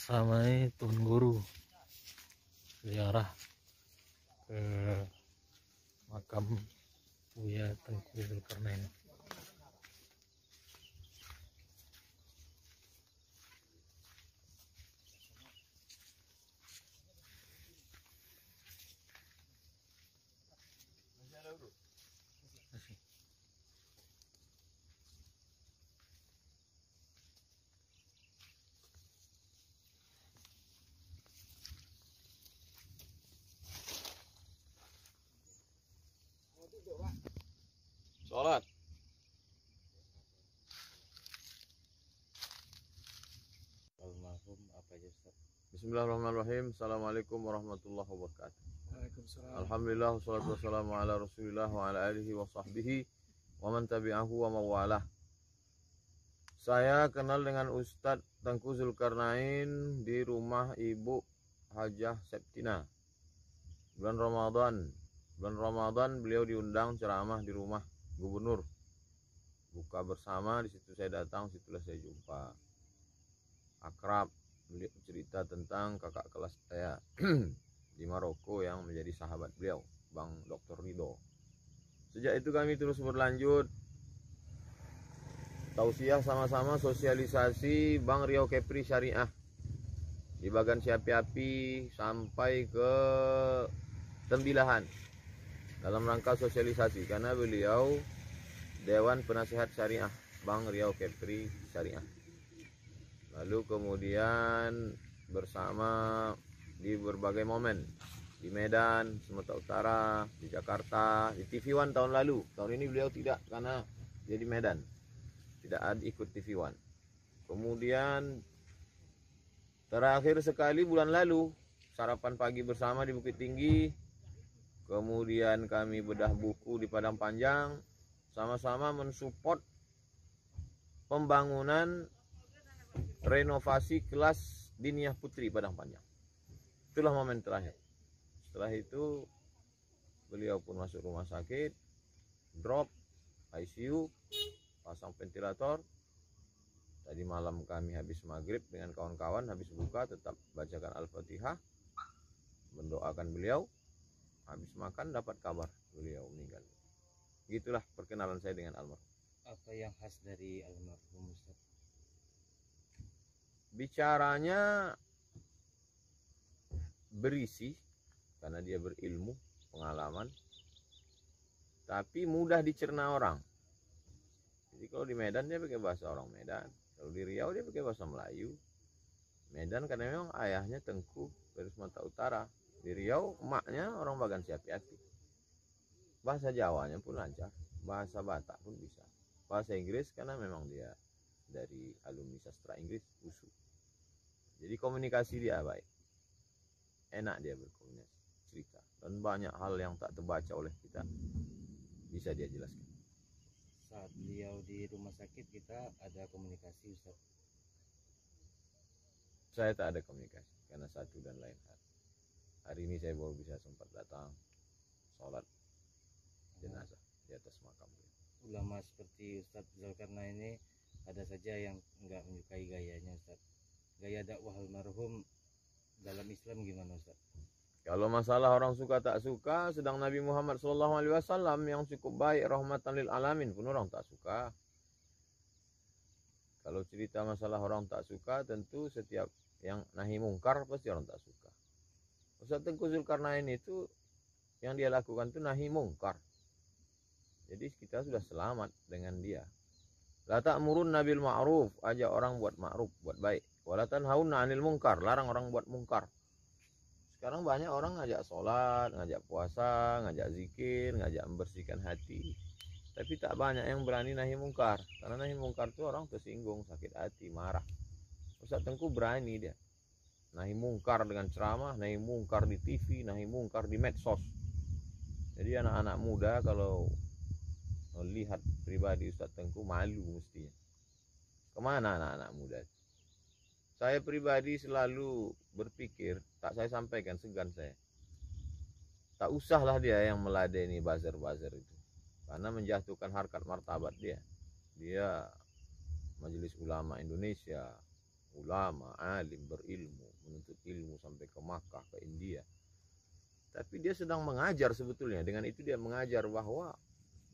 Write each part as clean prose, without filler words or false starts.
Samai Tuan Guru ziarah ke makam Buya Tengku Zulkarnain. Sholat. Almarhum apa aja Ustaz? Bismillahirrahmanirrahim. Assalamualaikum warahmatullahi wabarakatuh. Waalaikumsalam. Alhamdulillah wassalatu wassalamu ala Rasulillah wa ala alihi wa sahbihi wa man tabi'ahu wa mawalah. Saya kenal dengan Ustadz Tengku Zulkarnain di rumah Ibu Hajah Septina. Bulan Ramadan beliau diundang ceramah di rumah gubernur. Buka bersama, di situ saya datang, situlah saya jumpa. Akrab, beliau cerita tentang kakak kelas saya di Maroko yang menjadi sahabat beliau, Bang Dr. Ridho. Sejak itu kami terus berlanjut tausiah sama-sama, sosialisasi Bang Riau Kepri Syariah di Bagan Siapi-api sampai ke Tembilahan dalam rangka sosialisasi, karena beliau Dewan Penasehat Syariah Bang Riau Kepri Syariah. Lalu kemudian bersama di berbagai momen di Medan, Sumatera Utara, di Jakarta, di TV One tahun lalu. Tahun ini beliau tidak, karena dia di Medan, tidak ada ikut TV One. Kemudian terakhir sekali bulan lalu sarapan pagi bersama di Bukit Tinggi. Kemudian kami bedah buku di Padang Panjang, sama-sama mensupport pembangunan renovasi kelas Diniyah Putri Padang Panjang. Itulah momen terakhir. Setelah itu beliau pun masuk rumah sakit, drop, ICU, pasang ventilator. Tadi malam kami habis maghrib dengan kawan-kawan, habis buka tetap bacakan Al-Fatihah, mendoakan beliau. Habis makan dapat kabar beliau meninggal. Gitulah perkenalan saya dengan almarhum. Apa yang khas dari almarhum Ustaz? Bicaranya berisi karena dia berilmu, pengalaman, tapi mudah dicerna orang. Jadi kalau di Medan dia pakai bahasa orang Medan, kalau di Riau dia pakai bahasa Melayu. Medan karena memang ayahnya Tengku dari Sumatera Utara. Di Riau emaknya orang Bagan Siapi-api. Bahasa Jawanya pun lancar, bahasa Batak pun bisa. Bahasa Inggris karena memang dia dari alumni sastra Inggris USU. Jadi komunikasi dia baik, enak dia berkomunikasi, cerita, dan banyak hal yang tak terbaca oleh kita bisa dia jelaskan. Saat beliau di rumah sakit kita ada komunikasi Ustaz? Saya tak ada komunikasi karena satu dan lain hal. Hari ini saya baru bisa sempat datang sholat jenazah di atas makam beliau. Ulama seperti Ustaz Zulkarnain ini ada saja yang enggak menyukai gayanya Ustaz. Gaya dakwah almarhum dalam Islam gimana Ustaz? Kalau masalah orang suka tak suka, sedang Nabi Muhammad SAW yang cukup baik, rahmatan lil alamin pun orang tak suka. Kalau cerita masalah orang tak suka, tentu setiap yang nahi mungkar pasti orang tak suka. Ustaz Tengku Zulkarnain itu yang dia lakukan itu nahi mungkar. Jadi kita sudah selamat dengan dia. La ta'murun nabil ma'ruf, ajak orang buat ma'ruf, buat baik. Wala tanhauna 'anil munkar, larang orang buat mungkar. Sekarang banyak orang ngajak sholat, ngajak puasa, ngajak zikir, ngajak membersihkan hati. Tapi tak banyak yang berani nahi mungkar. Karena nahi mungkar itu orang tersinggung, sakit hati, marah. Ustaz Tengku berani dia. Nahi mungkar dengan ceramah, nahi mungkar di TV, nahi mungkar di medsos. Jadi anak-anak muda kalau melihat pribadi Ustaz Tengku malu mestinya. Kemana anak-anak muda? Saya pribadi selalu berpikir, tak saya sampaikan, segan saya. Tak usahlah dia yang meladeni buzzer-buzzer itu. Karena menjatuhkan harkat martabat dia. Dia Majelis Ulama Indonesia, ulama, alim, berilmu, menuntut ilmu sampai ke Makkah, ke India. Tapi dia sedang mengajar sebetulnya. Dengan itu dia mengajar bahwa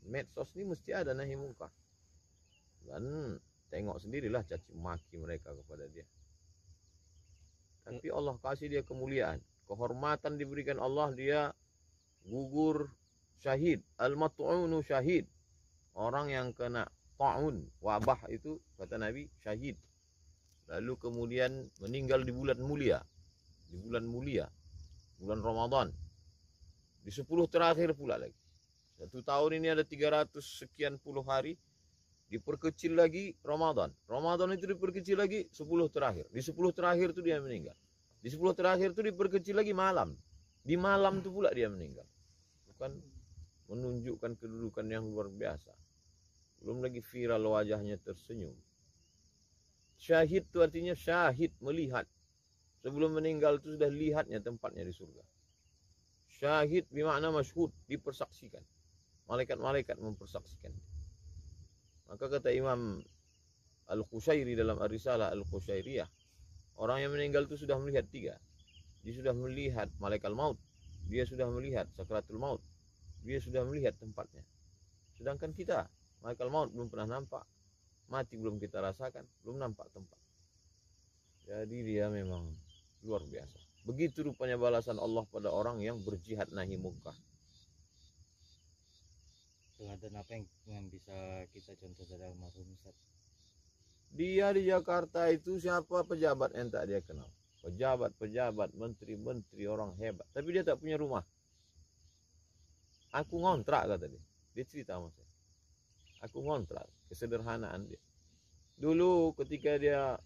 medsos ini mesti ada nahi mungkar. Dan tengok sendirilah caci maki mereka kepada dia. Tapi Allah kasih dia kemuliaan, kehormatan diberikan Allah, dia gugur syahid. Al-mat'unu syahid. Orang yang kena ta'un, wabah itu kata Nabi syahid. Lalu kemudian meninggal di bulan mulia. Di bulan mulia, bulan Ramadan. Di 10 terakhir pula lagi. 1 tahun ini ada 300 sekian puluh hari. Diperkecil lagi Ramadan. Ramadan itu diperkecil lagi 10 terakhir. Di 10 terakhir itu dia meninggal. Di 10 terakhir itu diperkecil lagi malam. Di malam itu pula dia meninggal. Bukan menunjukkan kedudukan yang luar biasa. Belum lagi viral wajahnya tersenyum. Syahid itu artinya syahid, melihat. Sebelum meninggal itu sudah lihatnya tempatnya di surga. Syahid bermakna masyhud, dipersaksikan. Malaikat-malaikat mempersaksikan. Maka kata Imam Al-Qushairi dalam Ar-Risalah Al-Qushairiyah, orang yang meninggal itu sudah melihat 3. Dia sudah melihat malaikat maut, dia sudah melihat sakratul maut, dia sudah melihat tempatnya. Sedangkan kita, malaikat maut belum pernah nampak, mati belum kita rasakan, belum nampak tempat. Jadi dia memang luar biasa. Begitu rupanya balasan Allah pada orang yang berjihad nahi mungkar. Teladan apa yang bisa kita contoh dari almarhum Ustaz? Dia di Jakarta itu siapa pejabat yang tak dia kenal. Pejabat, menteri-menteri, orang hebat. Tapi dia tak punya rumah. Aku ngontrak kata dia. Dia cerita sama saya. Aku ngontrak. Kesederhanaan dia. Dulu ketika dia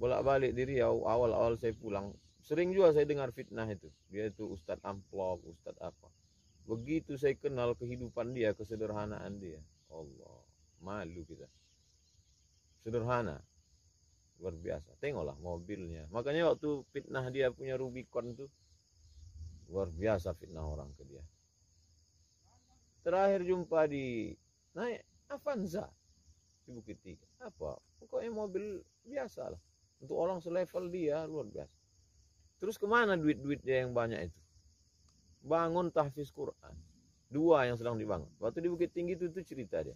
bolak-balik di Riau, awal-awal saya pulang, sering juga saya dengar fitnah itu. Dia itu Ustadz Amplop, Ustadz apa. Begitu saya kenal kehidupan dia, kesederhanaan dia. Allah, malu kita. Sederhana. Luar biasa. Tengoklah mobilnya. Makanya waktu fitnah dia punya Rubicon tuh, luar biasa fitnah orang ke dia. Terakhir jumpa di naik Avanza di Bukit Tiga. Apa? Pokoknya mobil biasa lah. Untuk orang selevel dia, luar biasa. Terus kemana duit-duit dia yang banyak itu? Bangun tahfiz Quran. 2 yang sedang dibangun. Waktu di Bukit Tinggi itu cerita dia.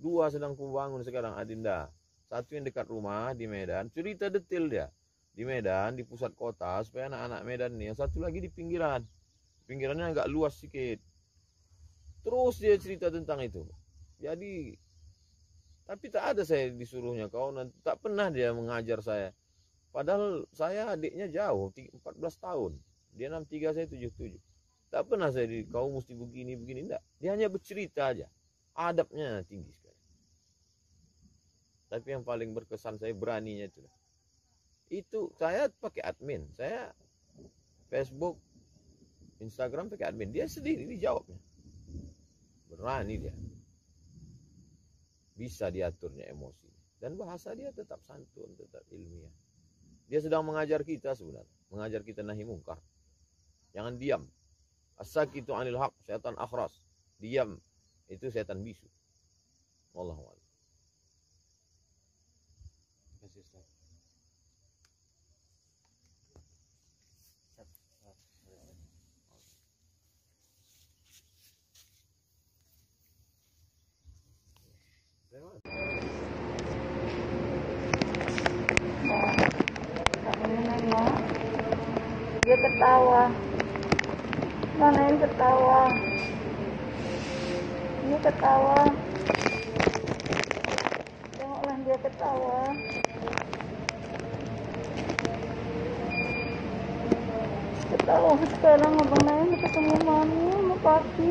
2 sedang kubangun sekarang, Adinda. 1 yang dekat rumah di Medan. Cerita detail dia. Di Medan, di pusat kota, supaya anak-anak Medan nih. Yang 1 lagi di pinggiran. Pinggirannya agak luas sedikit. Terus dia cerita tentang itu. Jadi, tapi tak ada saya disuruhnya kau nanti. Tak pernah dia mengajar saya. Padahal saya adiknya jauh, 14 tahun. Dia 63, saya 77. Tak pernah saya kau mesti begini, enggak. Dia hanya bercerita aja. Adabnya tinggi sekali. Tapi yang paling berkesan saya beraninya itu. Itu saya pakai admin. Saya Facebook, Instagram pakai admin. Dia sendiri dijawabnya. Berani dia. Bisa diaturnya emosi. Dan bahasa dia tetap santun, tetap ilmiah. Dia sedang mengajar kita sebenarnya. Mengajar kita nahi mungkar. Jangan diam. As-sakitu anil haq, setan akhras. Diam, itu setan bisu. Wallahu a'lam. Terima kasih Ustaz. Dia ketawa. Mana yang ketawa? Ini ketawa. Tengoklah dia ketawa. Ketawa sekarang abang Naim ketemu mami sama papi.